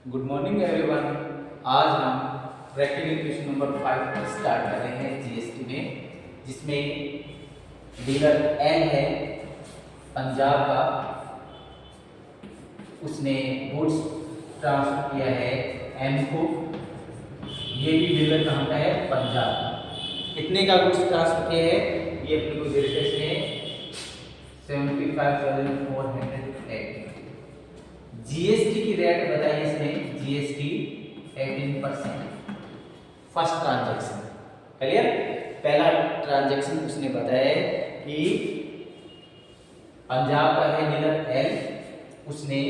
Good morning everyone. आज हम practical question number 5 start कर रहे हैं जीएसटी में, जिसमें डीलर एल है पंजाब का। उसने गुड्स ट्रांसफर किया है एम को। ये भी डीलर कहाँ का है? पंजाब का। कितने का गुड्स ट्रांसफर किया है ये अपने को दे रखे हैं 75,408। जीएसटी की रेट बताइए इसने, जीएसटी 18%। First transaction clear. पहला ट्रांजैक्शन उसने बताया कि पंजाब का है डीलर एल, उसने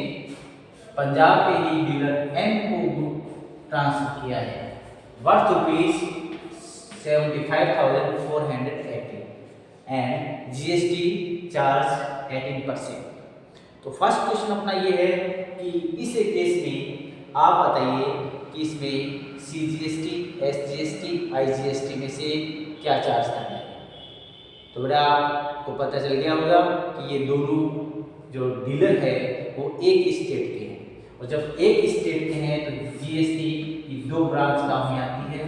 पंजाब के ही डीलर एम को ट्रांसफर किया है worth rupees 75,480 and GST charge 18%। तो फर्स्ट क्वेश्चन अपना ये है कि इस केस में आप बताइए कि इसमें सीजीएसटी, एसजीएसटी, आईजीएसटी में से क्या चार्ज करना है। तो बेटा आपको पता चल गया होगा कि ये दोनों जो डीलर है वो एक स्टेट के हैं, और जब एक स्टेट के हैं तो जीएसटी की दो ब्रांच काम में आती है,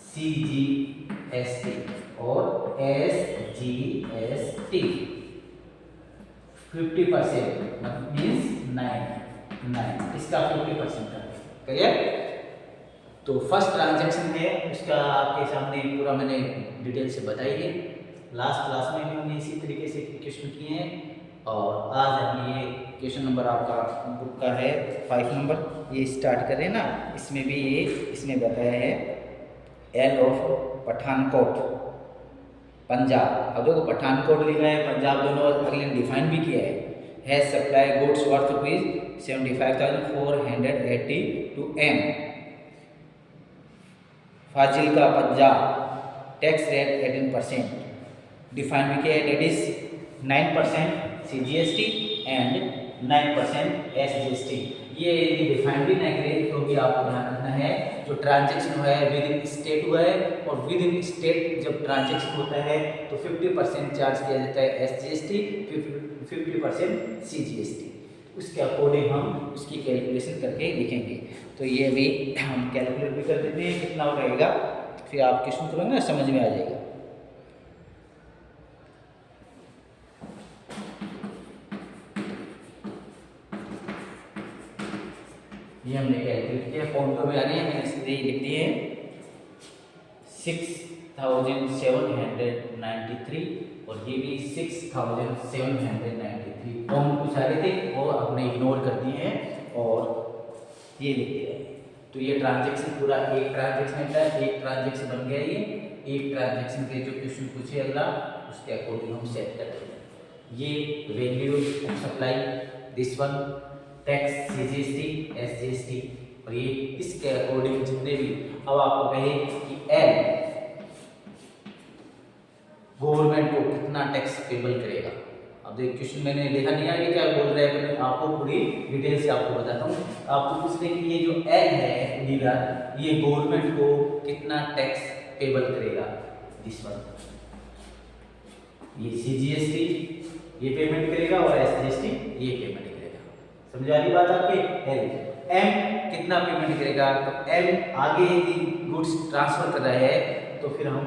सीजीएसटी और एसजीएसटी। 50% मीन्स 9 इसका 50% का क्लियर। तो फर्स्ट ट्रांजैक्शन है उसका आपके सामने पूरा मैंने डिटेल से बताई है। लास्ट क्लास में भी हमने इसी तरीके से क्वेश्चन किए हैं, और आज हम ये क्वेश्चन नंबर आपका बुक का है 5 नंबर ये स्टार्ट करें ना। इसमें भी ये इसने बताया है एल ऑफ पठानकोट पंजाब। अब देखो पठानकोट लिखा है, पंजाब दोनों अगले डिफाइन भी किया है supply goods worth rupees 75,480 to M. Fazilka Punjab tax rate 18% define भी किया है, that is 9% CGST and 9% SGST. ये डिफाइन भी नहीं करे तो भी आपको ध्यान रखना है जो ट्रांजैक्शन हुआ है विद इन स्टेट हुआ है, और विद इन स्टेट जब ट्रांजैक्शन होता है तो 50% चार्ज किया जाता है एसजीएसटी, 50% सीजीएसटी। उसके अकॉर्डिंग हम उसकी कैलकुलेशन करके लिखेंगे। तो ये अभी हम कैलकुलेट भी कर देते हैं कितना हो रहेगा, फिर आप क्वेश्चन करोगे ना समझ में आ जाएगा। ये हमने कैलकुलेट किया, काउंटर में आ रही है, मैंने सीधे लिख दिए 6,793 और ये भी 6,793। कौन पूछ रहे थे वो आपने इग्नोर कर दिए हैं और ये लिख दिया है। तो ये ट्रांजैक्शन पूरा एक ट्रांजैक्शन का एक ट्रांजैक्शन बन गया। ये एक ट्रांजैक्शन के जो क्वेश्चन पूछे अगला उसके अकॉर्डिंग हम सेट कर देंगे। ये value of supply, this one tax CGST SGST, और ये इसके अकॉर्डिंग जितने भी। अब आपको कहे कि एल गवर्नमेंट को कितना टैक्स पेबल करेगा। अब देखिए क्वेश्चन मैंने देखा नहीं आगे क्या बोल रहे हैं, आपको पूरी डिटेल से आपको बताता हूँ। आपको पूछते हैं कि ये जो एल है डीलर, ये गवर्नमेंट को कितना टैक्स पेबल करेगा। दिस वन ये सीजीएसटी ये पेमेंट करेगा और एसजीएसटी ये पेमेंट करेगा। समझ आ रही बात आपके। एल एम कितना पेमेंट करेगा, तो एम आगे यदि गुड्स ट्रांसफर कर रहा है तो फिर हम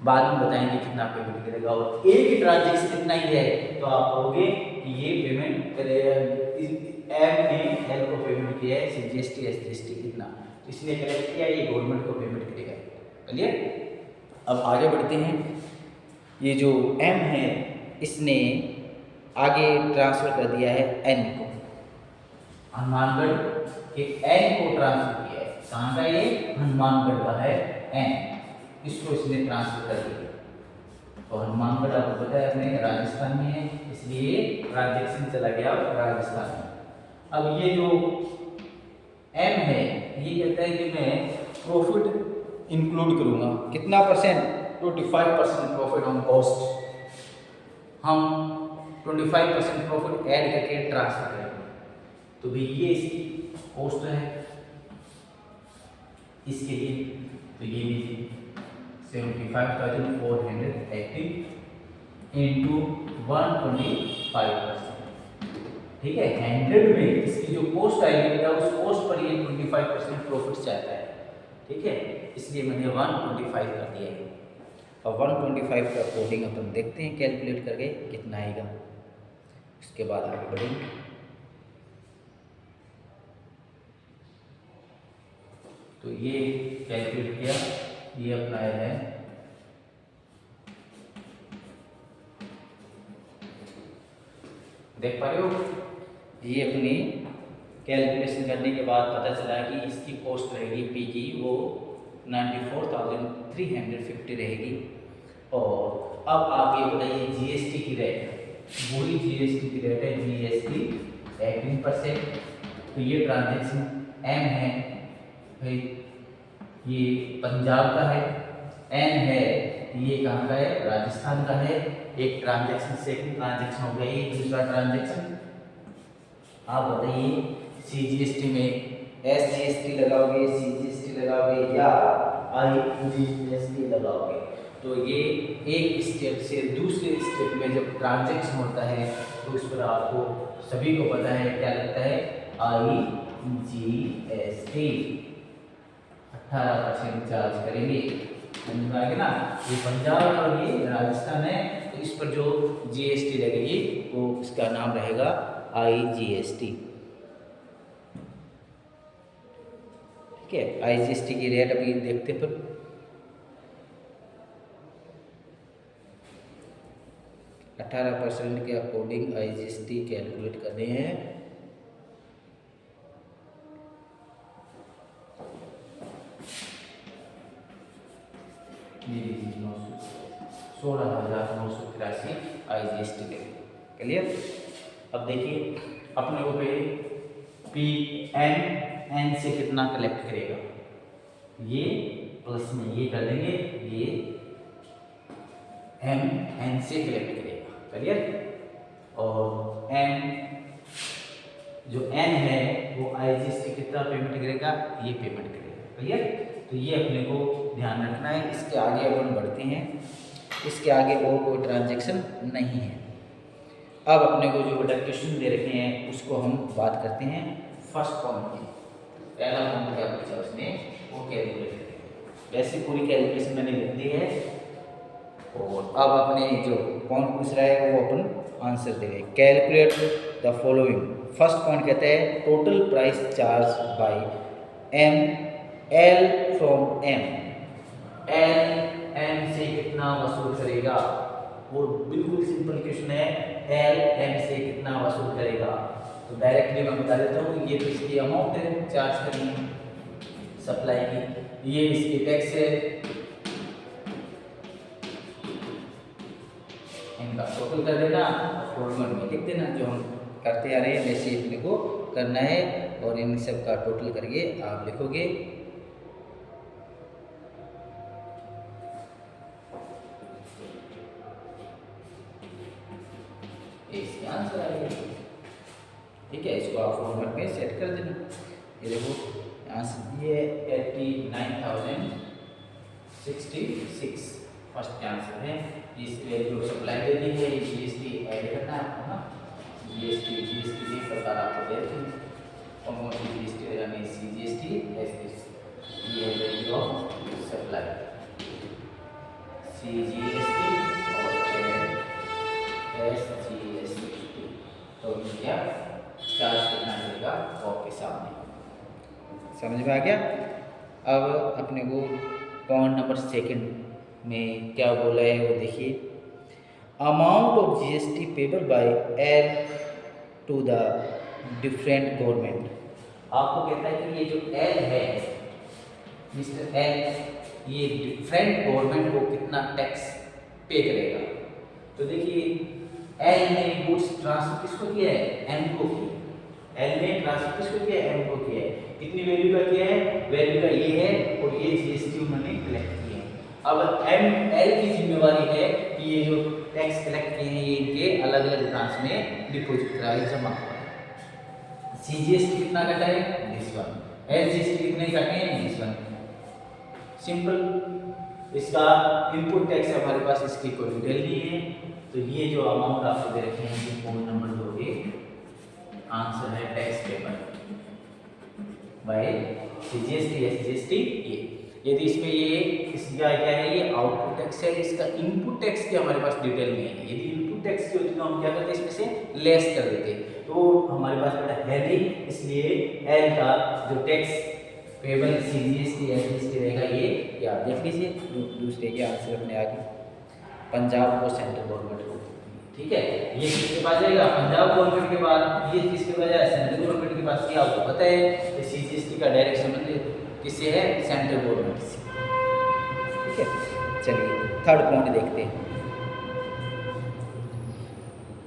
बाद में बताएंगे कितना पेमेंट करेगा, और एक ही ट्रांजैक्शन कितना ही है तो आप कहोगे कि ये पेमेंट करेगा। एम ने एल को पेमेंट किया है सीजीएसटी एसजीएसटी कितना, तो इसने कलेक्ट किया, ये गवर्नमेंट को पेमेंट करेगा। क्लियर। अब आगे बढ़ते हैं। ये जो एम है इसने आगे ट्रांसफर कर दिया है एन को, हनुमानगढ़ के एन को ट्रांसफर किया है। कहाँ का ये? हनुमानगढ़ का है एन, इसको इसने ट्रांसफर कर दिया। तो हनुमानगढ़ आपको पता है अपने राजस्थान में है, इसलिए ट्रांजैक्शन चला गया राजस्थान में। अब ये जो एम है ये कहता है कि मैं प्रॉफिट इंक्लूड करूंगा कितना परसेंट, 25% प्रॉफिट ऑन कॉस्ट। हम 25% प्रॉफिट ऐड करके ट्रांसफर करेंगे। तो भी ये इसकी कॉस्ट है इसके लिए, तो ये लीजिए 75,480 इंटू 125%। ठीक ठीक है, 100 में इसकी जो कॉस्ट आएगी बेटा उस कॉस्ट पर ये 25% प्रॉफिट चाहता है, ठीक है, इसलिए मैंने 125 कर दिया है। अब 125 का कोडिंग अपन देखते हैं कैलकुलेट करके कितना आएगा, उसके बाद आगे बढ़ेंगे। तो ये कैलकुलेट किया, ये अपना है देख पा रहे हो, ये अपनी कैलकुलेशन करने के बाद पता चला कि इसकी कॉस्ट रहेगी पी की वो 94,350 रहेगी। और अब आप ये बताइए जीएसटी की रेट, वही जीएसटी की रेट है जीएसटी 18%। तो ये ट्रांजैक्शन एम है भाई, ये पंजाब का है, एन है ये कहाँ का है, राजस्थान का है। एक ट्रांजैक्शन सेकंड ट्रांजैक्शन हो गया, ये दूसरा ट्रांजैक्शन। आप बताइए सीजीएसटी में एसजीएसटी लगाओगे, सीजीएसटी लगाओगे या आईजीएसटी लगाओगे। तो ये एक स्टेट से दूसरे स्टेट में जब ट्रांजैक्शन होता है तो उस पर आपको सभी को पता है क्या लगता है, आईजीएसटी 18% चार्ज करेंगे, समझ ना। ये पंजाब और ये राजस्थान है, तो इस पर जो जीएसटी लगेगी वो इसका नाम रहेगा आईजीएसटी, ठीक है। आईजीएसटी की रेट अभी देखते पर 18% के अकॉर्डिंग आईजीएसटी कैलकुलेट कर रहे हैं। जी 16,983 आईजीएसटी के क्लियर। अब देखिए अपने को पे पी एन से कितना कलेक्ट करेगा, ये प्लस में ये कर देंगे, ये एम एन से कलेक्ट करेगा, क्लियर। और एन जो एन है वो आईजीएसटी कितना पेमेंट करेगा, ये पेमेंट करेगा, क्लियर। तो ये अपने को ध्यान रखना है। इसके आगे अपन बढ़ते हैं, इसके आगे और कोई ट्रांजैक्शन नहीं है। अब अपने को जो बेटा क्वेश्चन दे रखे हैं उसको हम बात करते हैं फर्स्ट पॉइंट की। पहला पॉइंट क्या पूछा उसने, वो कैलकुलेट करें। वैसे पूरी कैलकुलेशन मैंने लिख दी है और अब अपने जो पॉइंट पूछ रहा है वो अपन आंसर देंगे। Calculate the following. First point कहता है total price charge by M L from M. L M से कितना वसूल करेगा, वो बिल्कुल सिंपल क्वेश्चन है। एल एम से कितना वसूल करेगा, तो डायरेक्टली मैं बता देता हूँ। ये तो इसकी अमाउंट है चार्ज करनी सप्लाई की, ये इसकी टैक्स है, इनका टोटल कर देना, फॉर्मेट में लिख देना जो हम करते आ रहे हैं वैसे अपने को करना है। और इन सब का टोटल करके आप लिखोगे। इसके आंसर आएगा, ठीक है। इसको आप फॉर्मेट में सेट कर देना। ये देखो आंसर ये 89,066 फर्स्ट के आंसर है। इसके जो सप्लाई दे दी है जीएसटी ऐड करना है आपको ना, जीएसटी एक प्रकार आपको देते हैं कौन सी जीएसटी यानी सीजीएसटी एसजीएसटी। ये है वैल्यू ऑफ सप्लाई सीजीएसटी और एसजीएसटी। तो क्या चार्ज कितना मिलेगा आपके सामने, समझ में आ गया। अब अपने को पॉइंट नंबर सेकंड में क्या बोला है वो देखिए। Amount of GST payable by L two the different government. आपको कहता है कि ये जो एल है मिस्टर एल, ये डिफरेंट गवर्नमेंट को कितना टैक्स पे करेगा। तो देखिए एल ने गुड्स ट्रांसफर किसको किया है, एम को किया। एल ने ट्रांसफर किसको किया है, एम को किया है। कितनी वैल्यू का किया है, वैल्यू का ये है और ये जीएसटी उन्होंने कलेक्ट किया है। अब एम एल की जिम्मेवारी है कि ये जो टैक्स कलेक्ट किए हैं ये इनके अलग अलग ब्रांच में डिपॉजिट कराए, जमा कराए। सीजीएसटी कितना कटा है, दिस वन। एसजीएसटी कितने कटे हैं, दिस वन। सिंपल। इसका इनपुट टैक्स हमारे पास इसकी कोई डिटेल नहीं है। तो ये जो अमाउंट आपको दे रखे हैं ये फोन नंबर दोगे आंसर है tax payable by CGST SGST ये। यदि इसमें ये इसका क्या है, ये आउटपुट टैक्स है, इसका इनपुट टैक्स की हमारे पास डिटेल नहीं है। यदि इनपुट टैक्स की होती तो हम क्या करते, इसमें से लेस कर देते, तो हमारे पास बेटा है नहीं, इसलिए एल का जो टैक्स पेबल सीजीएसटी एसजीएसटी रहेगा ये आप देख लीजिए। दूसरे के आंसर अपने आगे पंजाब को सेंट्रल गवर्नमेंट को, ठीक है। ये किसके पास जाएगा, पंजाब गवर्नमेंट के बाद। ये किसके पास जाएगा, सेंट्रल गवर्नमेंट के पास। ये आपको पता है सीजीएसटी का डायरेक्ट संबंध किससे है, सेंट्रल गवर्नमेंट से, ठीक है। चलिए थर्ड पॉइंट देखते हैं।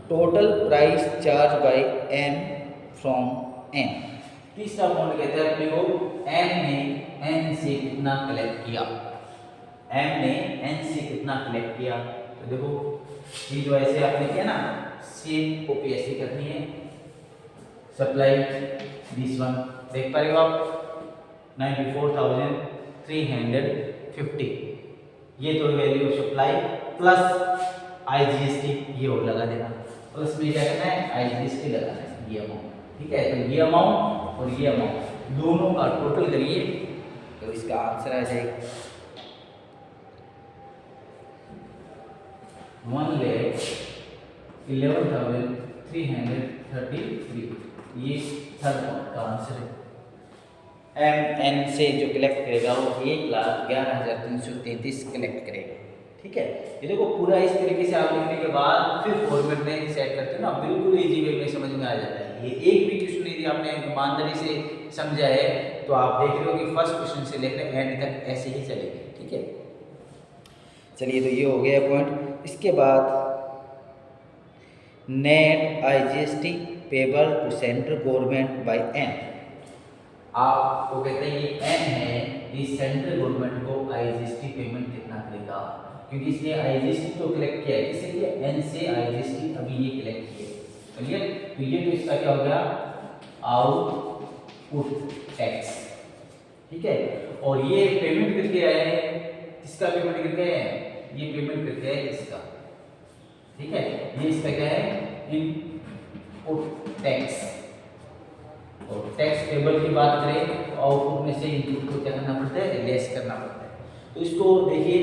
Total price charge by M from N. तीसरा पॉइंट कहते हैं अपने को एम ने एन से कितना कलेक्ट किया, एम ने एन से कितना कलेक्ट किया। तो देखो ये जो ऐसे आपने किया ना, सेम कॉपी ऐसे करनी है। सप्लाई दिस वन देख पा रहे हो आप 94,350, ये तो वैल्यू सप्लाई प्लस आईजीएसटी ये और लगा देना, प्लस में क्या करना है आईजीएसटी लगाना है ये अमाउंट, ठीक है। तो ये अमाउंट और ये अमाउंट दोनों का टोटल करिए तो इसका आंसर आ जाएगा 1,11,333। ये थर्ड पॉइंट का आंसर है। एम एन से जो कलेक्ट करेगा वो 1,11,333 कलेक्ट करेगा, ठीक है। ये देखो पूरा इस तरीके से आप लिखने के बाद फिर फॉर्मेट में सेट करते हैं ना, बिल्कुल इजी वे में समझ में आ जाता है। ये एक भी क्वेश्चन यदि आपने ईमानदारी से समझा है तो आप देख रहे हो कि फर्स्ट क्वेश्चन से लेकर एंड तक ऐसे ही चलेंगे, ठीक है। चलिए तो ये हो गया पॉइंट। इसके बाद net IGST payable to central government by N. आपको कहते हैं ये एन है, ये सेंट्रल गवर्नमेंट को आईजीएसटी पेमेंट कितना करेगा, क्योंकि इसने आईजीएसटी तो कलेक्ट किया है, किससे किया, एन से आईजीएसटी अभी ये कलेक्ट किया, क्लियर। तो ये तो इसका क्या हो गया आउटपुट टैक्स, ठीक है। और ये पेमेंट करके आए हैं, किसका पेमेंट करके आए हैं, ये पेमेंट करके आए इसका, ठीक है। ये इसका क्या है इनपुट टैक्स। और टैक्स पेबल की बात करें तो आउटपुट में से इनपुट को क्या करना पड़ता है, लेस करना पड़ता है। तो इसको देखिए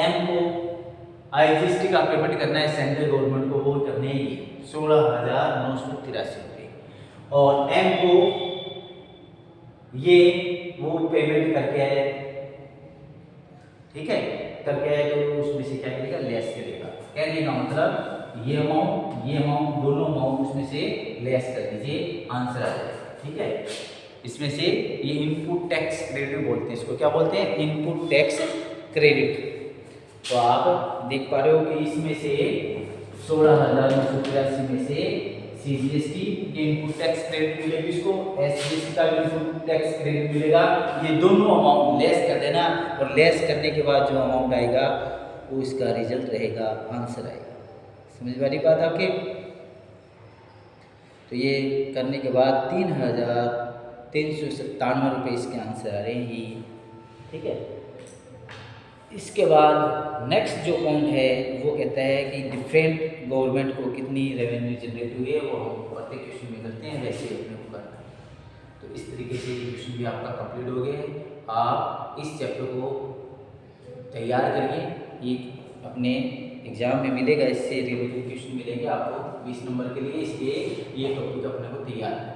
एम को आईजीएसटी का पेमेंट करना है सेंट्रल गवर्नमेंट को, वो करने ही 16,983 रुपये, और एम को ये वो पेमेंट करके आए, ठीक है, करके आए तो उसमें से क्या करेगा, लेस करेगा। कहने का मतलब ये अमाउंट दोनों अमाउंट उसमें से लेस कर दीजिए, आंसर आ जाएगा, ठीक है। इसमें से ये इनपुट टैक्स क्रेडिट बोलते हैं, इसको क्या बोलते हैं, इनपुट टैक्स क्रेडिट। तो आप देख पा रहे हो कि इसमें से 16,983 में से सीजीएसटी के इनपुट टैक्स क्रेडिट मिलेगी, इसको एसजीएसटी का इनपुट टैक्स क्रेडिट मिलेगा। ये दोनों अमाउंट लेस कर देना, और लेस करने के बाद जो अमाउंट आएगा वो इसका रिजल्ट रहेगा, आंसर आएगा। समझ में आ रही बात आपके। तो ये करने के बाद 3,397 रुपये इसके आंसर आ रहे हैं, ठीक है। इसके बाद नेक्स्ट जो पॉइंट है वो कहता है कि डिफरेंट गवर्नमेंट को कितनी रेवेन्यू जनरेट हुई है, वो हम प्रत्येक क्वेश्चन में करते हैं, वैसे अपने को करना है। तो इस तरीके से ये क्वेश्चन भी आपका कंप्लीट हो गया है। आप इस चैप्टर को तैयार करिए, ये अपने एग्जाम में मिलेगा, इससे रिलेटेड क्वेश्चन मिलेंगे आपको 20 नंबर के लिए, इसलिए ये टॉपिक अपने को तैयार है।